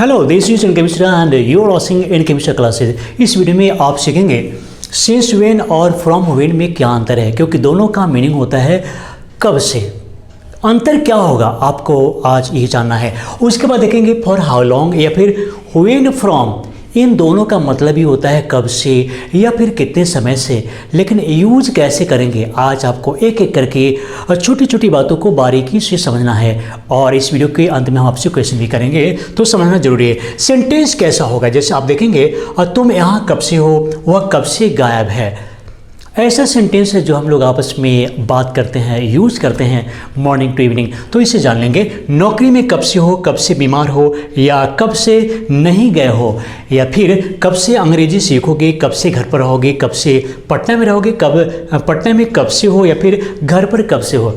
Hello, this is in chemistry and you are watching in chemistry classes. इस video में आप सीखेंगे since when और फ्रॉम व्हेन में क्या अंतर है, क्योंकि दोनों का मीनिंग होता है कब से। अंतर क्या होगा आपको आज ये जानना है। उसके बाद देखेंगे फॉर हाउ लॉन्ग या फिर व्हेन फ्रॉम। इन दोनों का मतलब ही होता है कब से या फिर कितने समय से, लेकिन यूज कैसे करेंगे आज आपको एक एक करके छोटी छोटी बातों को बारीकी से समझना है। और इस वीडियो के अंत में हम आपसे क्वेश्चन भी करेंगे, तो समझना जरूरी है। सेंटेंस कैसा होगा, जैसे आप देखेंगे तुम यहाँ कब से हो, वह कब से गायब है। ऐसा सेंटेंस है जो हम लोग आपस में बात करते हैं, यूज़ करते हैं मॉर्निंग टू इवनिंग, तो इसे जान लेंगे। नौकरी में कब से हो, कब से बीमार हो, या कब से नहीं गए हो, या फिर कब से अंग्रेजी सीखोगे, कब से घर पर रहोगे, कब से पटना में रहोगे, कब पटना में कब से हो, या फिर घर पर कब से हो।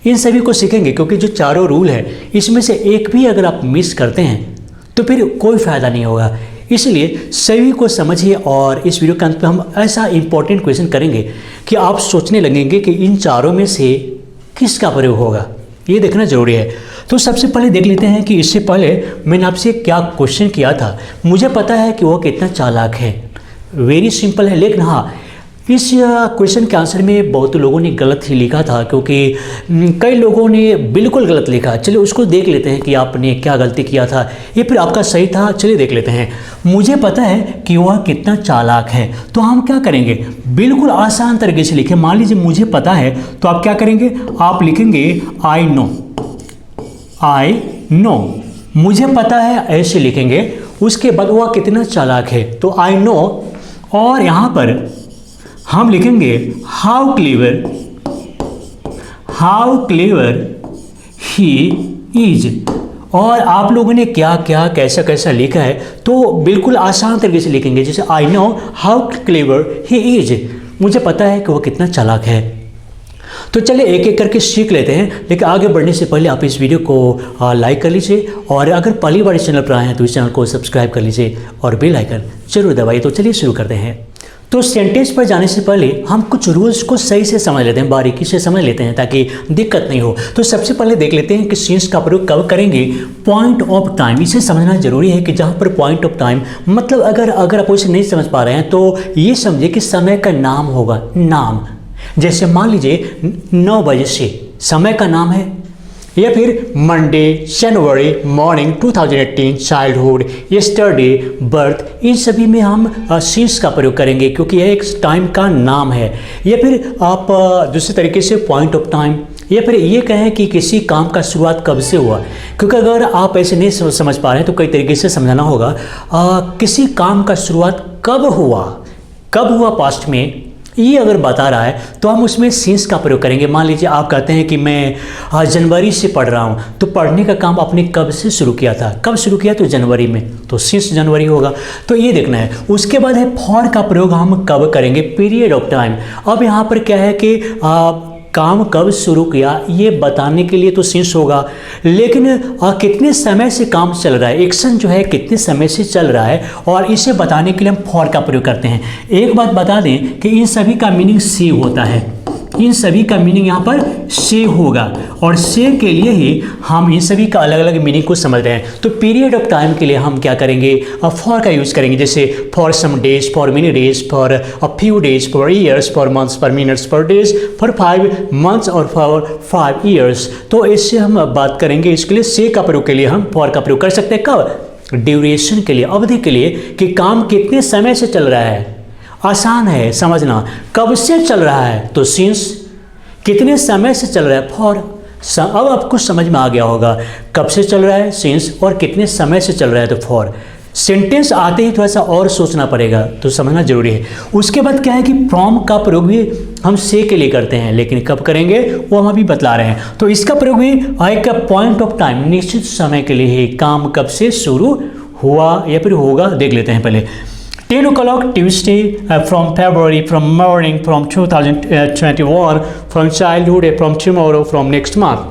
इन सभी को सीखेंगे, क्योंकि जो चारों रूल है इसमें से एक भी अगर आप मिस करते हैं तो फिर कोई फ़ायदा नहीं होगा। इसलिए सभी को समझिए, और इस वीडियो के अंत में हम ऐसा इंपॉर्टेंट क्वेश्चन करेंगे कि आप सोचने लगेंगे कि इन चारों में से किसका प्रयोग होगा, ये देखना जरूरी है। तो सबसे पहले देख लेते हैं कि इससे पहले मैंने आपसे क्या क्वेश्चन किया था। मुझे पता है कि वो कितना चालाक है, वेरी सिंपल है, लेकिन हाँ इस क्वेश्चन के आंसर में बहुत लोगों ने गलत ही लिखा था, क्योंकि कई लोगों ने बिल्कुल गलत लिखा। चलिए उसको देख लेते हैं कि आपने क्या गलती किया था, ये फिर आपका सही था। चलिए देख लेते हैं। मुझे पता है कि वह कितना चालाक है, तो हम क्या करेंगे, बिल्कुल आसान तरीके से लिखें। मान लीजिए मुझे पता है, तो आप क्या करेंगे, आप लिखेंगे आई नो। आई नो, मुझे पता है, ऐसे लिखेंगे। उसके बाद वह कितना चालाक है, तो आई नो, और यहाँ पर हम लिखेंगे हाउ क्लेवर ही इज। और आप लोगों ने क्या क्या कैसा कैसा लिखा है, तो बिल्कुल आसान तरीके से लिखेंगे। जैसे I know how clever he is, मुझे पता है कि वो कितना चालाक है। तो चलिए एक एक करके सीख लेते हैं, लेकिन आगे बढ़ने से पहले आप इस वीडियो को लाइक कर लीजिए, और अगर पहली बार इस चैनल पर आए हैं तो इस चैनल को सब्सक्राइब कर लीजिए और बेल आइकन जरूर दबाइए। तो चलिए शुरू करते हैं। तो सेंटेंस पर जाने से पहले हम कुछ रूल्स को सही से समझ लेते हैं, बारीकी से समझ लेते हैं, ताकि दिक्कत नहीं हो। तो सबसे पहले देख लेते हैं कि सिंस का प्रयोग कब करेंगे। पॉइंट ऑफ टाइम, इसे समझना जरूरी है कि जहाँ पर पॉइंट ऑफ टाइम मतलब अगर आप उसे नहीं समझ पा रहे हैं तो ये समझिए कि समय का नाम होगा, नाम। जैसे मान लीजिए 9 बजे से समय का नाम है, या फिर मंडे, जनवरी, मॉर्निंग, 2018, चाइल्डहुड, यस्टरडे, बर्थ। इन सभी में हम सिंस का प्रयोग करेंगे, क्योंकि यह एक टाइम का नाम है। या फिर आप दूसरे तरीके से पॉइंट ऑफ टाइम, या फिर ये कहें कि किसी काम का शुरुआत कब से हुआ, क्योंकि अगर आप ऐसे नहीं समझ पा रहे हैं तो कई तरीके से समझाना होगा। किसी काम का शुरुआत कब हुआ पास्ट में, ये अगर बता रहा है तो हम उसमें सिंस का प्रयोग करेंगे। मान लीजिए आप कहते हैं कि मैं जनवरी से पढ़ रहा हूँ, तो पढ़ने का काम आपने कब से शुरू किया था, कब शुरू किया, तो जनवरी में, तो सिंस जनवरी होगा। तो ये देखना है। उसके बाद है फॉर का प्रयोग हम कब करेंगे, पीरियड ऑफ टाइम। अब यहाँ पर क्या है कि काम कब शुरू किया ये बताने के लिए तो सिंस होगा, लेकिन कितने समय से काम चल रहा है, एक्शन जो है कितने समय से चल रहा है, और इसे बताने के लिए हम फॉर का प्रयोग करते हैं। एक बात बता दें कि इन सभी का मीनिंग से होता है, इन सभी का मीनिंग यहाँ पर से होगा, और से के लिए ही हम इन सभी का अलग अलग मीनिंग को समझ रहे हैं। तो पीरियड ऑफ टाइम के लिए हम क्या करेंगे, फॉर का यूज़ करेंगे। जैसे for some days, for many days, for a few days, for years, for months, for minutes, for days, for 5 months और फॉर 5 ईयर्स। तो इससे हम बात करेंगे, इसके लिए से का प्रयोग के लिए हम फॉर का प्रयोग कर सकते हैं। कब, ड्यूरेशन के लिए, अवधि के लिए, कि काम कितने समय से चल रहा है। आसान है समझना, कब से चल रहा है तो सिंस, कितने समय से चल रहा है फॉर। अब आपको समझ में आ गया होगा, कब से चल रहा है सिंस, और कितने समय से चल रहा है तो फॉर। सेंटेंस आते ही थोड़ा सा और सोचना पड़ेगा, तो समझना जरूरी है। उसके बाद क्या है कि फ्रॉम का प्रयोग भी हम से के लिए करते हैं, लेकिन कब करेंगे वो हम अभी बतला रहे हैं। तो इसका प्रयोग भी आएगा पॉइंट ऑफ टाइम, निश्चित समय के लिए ही, काम कब से शुरू हुआ या फिर होगा, देख लेते हैं पहले। 10 o'clock Tuesday, from February, from morning, from 2021, from childhood, from tomorrow, from next month।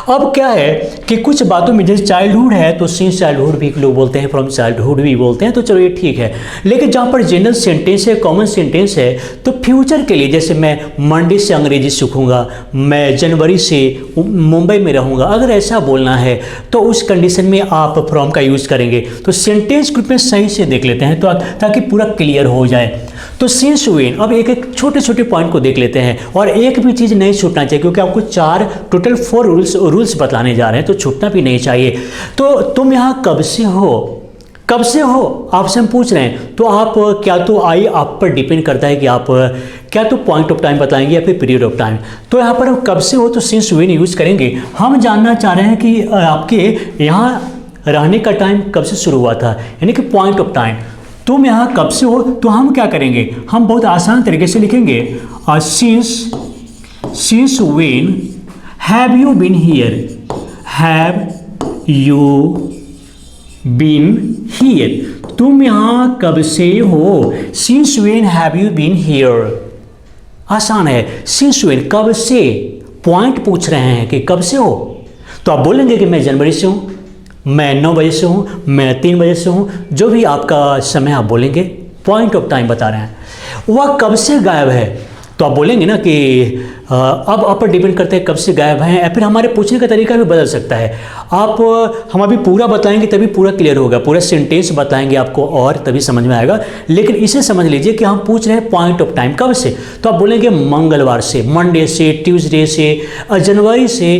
अब क्या है कि कुछ बातों में जैसे चाइल्डहुड है तो सिंस चाइल्डहुड भी लोग बोलते हैं, फ्रॉम चाइल्डहुड भी बोलते हैं, तो चलो ये ठीक है। लेकिन जहाँ पर जनरल सेंटेंस है, कॉमन सेंटेंस है, तो फ्यूचर के लिए जैसे मैं मंडे से अंग्रेजी सीखूंगा, मैं जनवरी से मुंबई में रहूंगा, अगर ऐसा बोलना है तो उस कंडीशन में आप फ्रॉम का यूज़ करेंगे। तो सेंटेंस ग्रुप में सही से देख लेते हैं तो ताकि पूरा क्लियर हो जाए। तो सिंस व्हेन, अब एक एक छोटे छोटे पॉइंट को देख लेते हैं, और एक भी चीज़ नहीं छूटना चाहिए क्योंकि आपको टोटल 4 रूल्स बतलाने जा रहे हैं, तो छूटना भी नहीं चाहिए। तो तुम यहाँ कब से हो, कब से हो आपसे हम पूछ रहे हैं, तो आप क्या तो आई आप पर डिपेंड करता है कि आप क्या तो पॉइंट ऑफ टाइम बताएंगे या फिर पीरियड ऑफ टाइम। तो यहाँ पर हम कब से हो तो सिंस व्हेन यूज़ करेंगे। हम जानना चाह रहे हैं कि आपके यहाँ रहने का टाइम कब से शुरू हुआ था, यानी कि पॉइंट ऑफ टाइम। तुम यहाँ कब से हो, तो हम क्या करेंगे, हम बहुत आसान तरीके से लिखेंगे since when have you been here, have you been here. तुम यहाँ कब से हो, since when have you been here. आसान है, सिंस व्हेन कब से, पॉइंट पूछ रहे हैं कि कब से हो, तो आप बोलेंगे कि मैं जनवरी से हूँ, मैं 9 बजे से हूँ, मैं 3 बजे से हूँ, जो भी आपका समय आप बोलेंगे, पॉइंट ऑफ टाइम बता रहे हैं। वह कब से गायब है, तो आप बोलेंगे ना कि अब आप पर डिपेंड करते हैं कब से गायब हैं, या फिर हमारे पूछने का तरीका भी बदल सकता है। हम अभी पूरा बताएंगे तभी पूरा क्लियर होगा, पूरा सेंटेंस बताएंगे आपको और तभी समझ में आएगा। लेकिन इसे समझ लीजिए कि हम पूछ रहे हैं पॉइंट ऑफ टाइम कब से, तो आप बोलेंगे मंगलवार से, मंडे से, ट्यूसडे से, जनवरी से,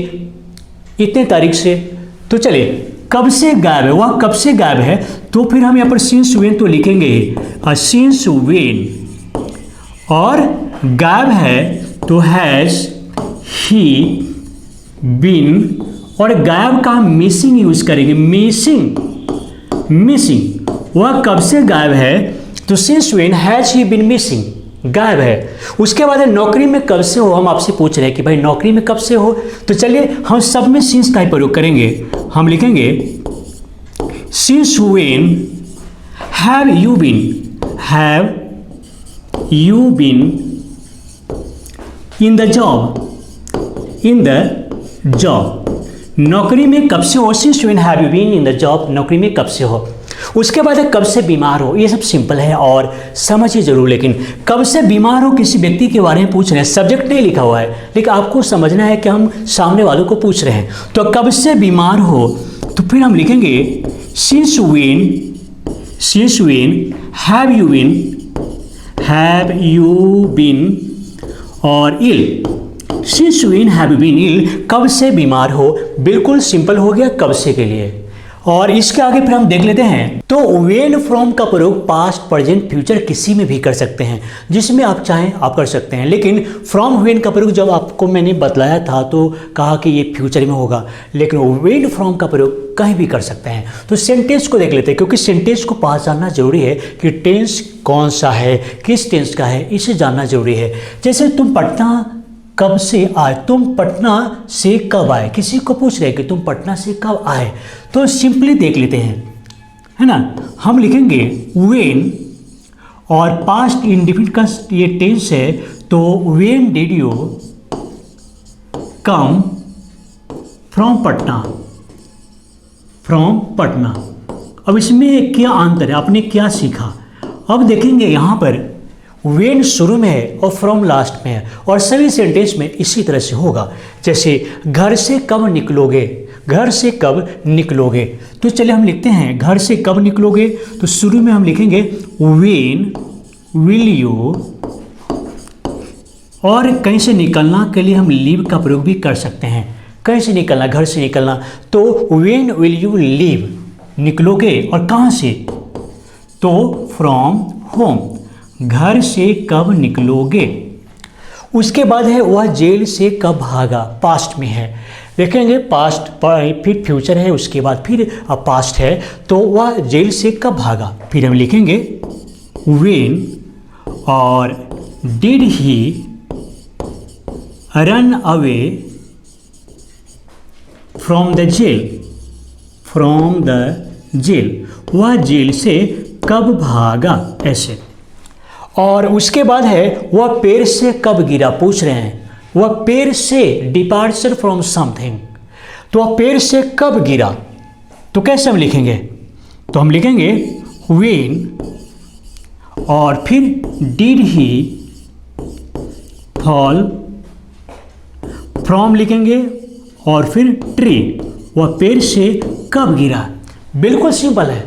इतने तारीख से। तो चलिए कब से गायब है, वह कब से गायब है, तो फिर हम यहाँ पर सिंस व्हेन तो लिखेंगे सिंस व्हेन, और गायब है तो हैज ही बीन, और गायब का मिसिंग यूज करेंगे, मिसिंग। वह कब से गायब है, तो since when has he been missing, गायब है। उसके बाद है नौकरी में कब से हो, हम आपसे पूछ रहे हैं कि भाई नौकरी में कब से हो, तो चलिए हम सब में सिंस का ही प्रयोग करेंगे। हम लिखेंगे since when have you been in the job, नौकरी में कब से हो, since when have you been in the job, नौकरी में कब से हो। उसके बाद है कब से बीमार हो, ये सब सिंपल है और समझिए जरूर। लेकिन कब से बीमार हो किसी व्यक्ति के बारे में पूछ रहे हैं, सब्जेक्ट नहीं लिखा हुआ है, लेकिन आपको समझना है कि हम सामने वालों को पूछ रहे हैं। तो कब से बीमार हो, तो फिर हम लिखेंगे since when have you been और ill, since when have you been ill, कब से बीमार हो, बिल्कुल सिंपल हो गया कब से के लिए। और इसके आगे फिर हम देख लेते हैं, तो व्हेन फ्रॉम का प्रयोग पास्ट, प्रेजेंट, फ्यूचर किसी में भी कर सकते हैं, जिसमें आप चाहें आप कर सकते हैं। लेकिन फ्रॉम व्हेन का प्रयोग जब आपको मैंने बतलाया था तो कहा कि ये फ्यूचर में होगा, लेकिन व्हेन फ्रॉम का प्रयोग कहीं भी कर सकते हैं। तो सेंटेंस को देख लेते हैं, क्योंकि सेंटेंस को पहचानना जरूरी है कि टेंस कौन सा है, किस टेंस का है, इसे जानना जरूरी है। जैसे तुम पटना कब से आए, तुम पटना से कब आए, किसी को पूछ रहे हैं कि तुम पटना से कब आए, तो सिंपली देख लेते हैं, है ना। हम लिखेंगे व्हेन, और पास्ट इंडिफिनिट का ये टेंस है, तो when did you come from Patna. अब इसमें क्या अंतर है, आपने क्या सीखा, अब देखेंगे यहाँ पर व्हेन शुरू में है और फ्रॉम लास्ट में है, और सभी सेंटेंस में इसी तरह से होगा। जैसे घर से कब निकलोगे, तो चलिए हम लिखते हैं घर से कब निकलोगे, तो शुरू में हम लिखेंगे व्हेन विल यू, और कहीं से निकलना के लिए हम लीव का प्रयोग भी कर सकते हैं। कहीं से निकलना, घर से निकलना, तो व्हेन विल यू लीव, निकलोगे, और कहाँ से, तो फ्रॉम होम, घर से कब निकलोगे। उसके बाद है वह जेल से कब भागा, पास्ट में है, देखेंगे पास्ट, फिर फ्यूचर है, उसके बाद फिर पास्ट है, तो वह जेल से कब भागा। फिर हम लिखेंगे व्हेन, और did he run away from the jail, वह जेल से कब भागा, ऐसे। और उसके बाद है वह पेड़ से कब गिरा, पूछ रहे हैं, वह पेड़ से, डिपार्चर फ्रॉम समथिंग, तो वह पेड़ से कब गिरा, तो कैसे हम लिखेंगे, तो हम लिखेंगे व्हेन, और फिर डिड ही फॉल फ्रॉम लिखेंगे, और फिर ट्री, वह पेड़ से कब गिरा। बिल्कुल सिंपल है,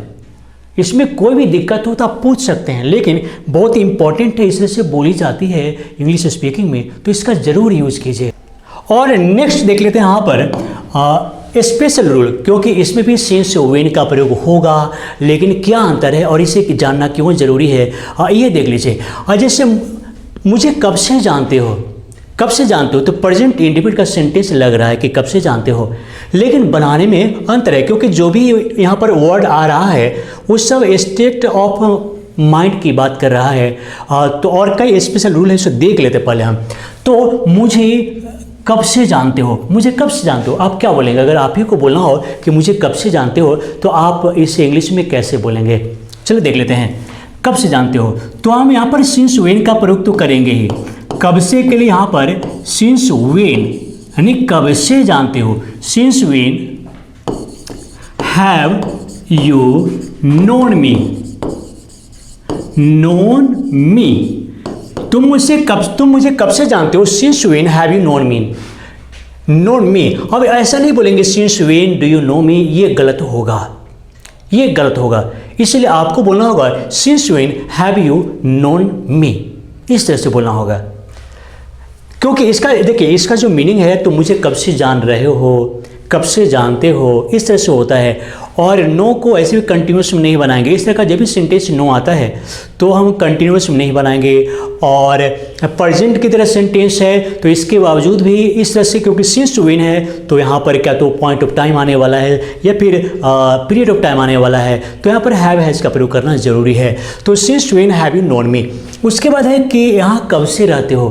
इसमें कोई भी दिक्कत हो तो आप पूछ सकते हैं, लेकिन बहुत इंपॉर्टेंट है, इसलिए से बोली जाती है इंग्लिश स्पीकिंग में, तो इसका ज़रूर यूज़ कीजिए। और नेक्स्ट देख लेते हैं यहाँ पर स्पेशल रूल, क्योंकि इसमें भी सिंस व्हेन का प्रयोग होगा, लेकिन क्या अंतर है और इसे जानना क्यों ज़रूरी है, ये देख लीजिए। जैसे मुझे कब से जानते हो, कब से जानते हो, तो प्रेजेंट इंडिपेंडेंट का सेंटेंस लग रहा है कि कब से जानते हो, लेकिन बनाने में अंतर है, क्योंकि जो भी यहाँ पर वर्ड आ रहा है वो सब स्टेट ऑफ माइंड की बात कर रहा है। तो और कई स्पेशल रूल है, इसे देख लेते पहले हम। तो मुझे कब से जानते हो, मुझे कब से जानते हो, आप क्या बोलेंगे, अगर आप ही को बोलना हो कि मुझे कब से जानते हो, तो आप इसे इंग्लिश में कैसे बोलेंगे, चलो देख लेते हैं। कब से जानते हो, तो हम यहाँ पर सिंस व्हेन का प्रयोग तो करेंगे ही। कब से के लिए यहाँ पर सिंस व्हेन, यानी कब से जानते हो, since when have you known me, known me, तुम मुझे कब से जानते हो, since when have you known me, known me. अब ऐसा नहीं बोलेंगे since when do you know me, ये गलत होगा, ये गलत होगा, इसलिए आपको बोलना होगा since when have you known me, इस तरह से बोलना होगा। क्योंकि इसका देखिए, इसका जो मीनिंग है, तो मुझे कब से जान रहे हो, कब से जानते हो, इस तरह से होता है। और नो को ऐसे भी कंटिन्यूस में नहीं बनाएंगे, इस तरह का जब भी सेंटेंस नो आता है तो हम कंटिन्यूस में नहीं बनाएंगे। और प्रेजेंट की तरह सेंटेंस है तो इसके बावजूद भी इस तरह से, क्योंकि सिंस व्हेन है तो यहाँ पर क्या तो पॉइंट ऑफ टाइम आने वाला है या फिर पीरियड ऑफ टाइम आने वाला है, तो यहाँ पर हैव हैज़ का प्रयोग करना जरूरी है। तो since when have you known me. उसके बाद है कि यहाँ कब से रहते हो,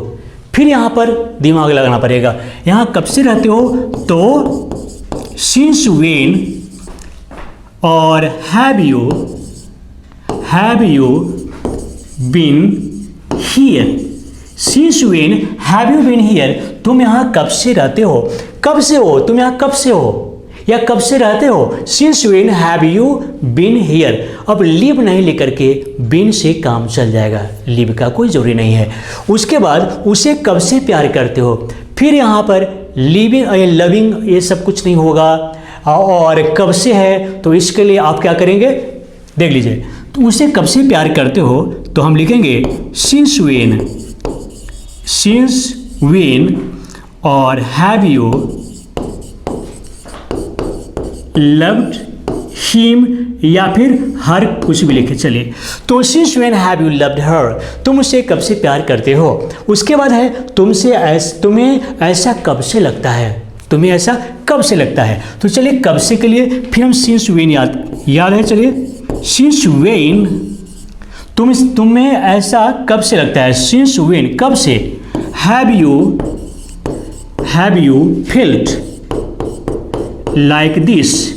फिर यहाँ पर दिमाग लगाना पड़ेगा। यहाँ कब से रहते हो, तो सिंस व्हेन और have you been here, since when have you been here, तुम यहाँ कब से रहते हो, कब से हो, तुम यहाँ कब से हो या कब से रहते हो, since when have you been here. अब लिव नहीं लेकर के बीन से काम चल जाएगा, लिव का कोई जरूरी नहीं है। उसके बाद उसे कब से प्यार करते हो, फिर यहाँ पर लिविंग लविंग ये सब कुछ नहीं होगा, और कब से है तो इसके लिए आप क्या करेंगे, देख लीजिए। तो उसे कब से प्यार करते हो, तो हम लिखेंगे सिंस व्हेन और हैव यू लव्ड हिम, या फिर हर कुछ भी लिखे चलिए। तो since when have you loved her, तुम उससे कब से प्यार करते हो। उसके बाद है तुम्हें ऐसा कब से लगता है, तुम्हें ऐसा कब से लगता है। तो चलिए कब से के लिए फिर हम सिंस व्हेन याद है, चलिए सिंस व्हेन तुम्हें ऐसा कब से लगता है, सिंस व्हेन कब से, have you felt like this,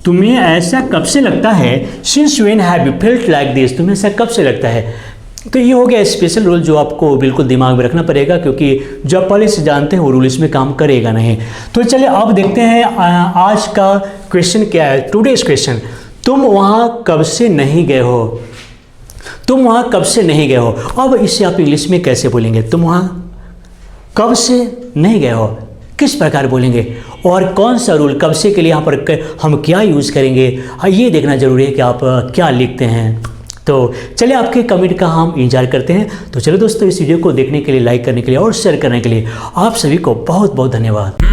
तुम्हें ऐसा कब से लगता है, since when have you felt like this, तुम्हें ऐसा कब से लगता है। तो ये हो गया स्पेशल रूल जो आपको बिल्कुल दिमाग में रखना पड़ेगा, क्योंकि जो आप पहले से जानते हैं वो रूल इसमें काम करेगा नहीं। तो चलिए अब देखते हैं आज का क्वेश्चन क्या है, टुडेज क्वेश्चन। तुम वहाँ कब से नहीं गए हो, तुम वहाँ कब से नहीं गए हो। अब इसे आप इंग्लिश में कैसे बोलेंगे, तुम वहाँ कब से नहीं गए हो, किस प्रकार बोलेंगे, और कौन सा रूल कब से के लिए यहाँ पर हम क्या यूज़ करेंगे, ये देखना जरूरी है कि आप क्या लिखते हैं। तो चलिए आपके कमेंट का हम इंतजार करते हैं। तो चलो दोस्तों, इस वीडियो को देखने के लिए, लाइक करने के लिए और शेयर करने के लिए आप सभी को बहुत बहुत धन्यवाद।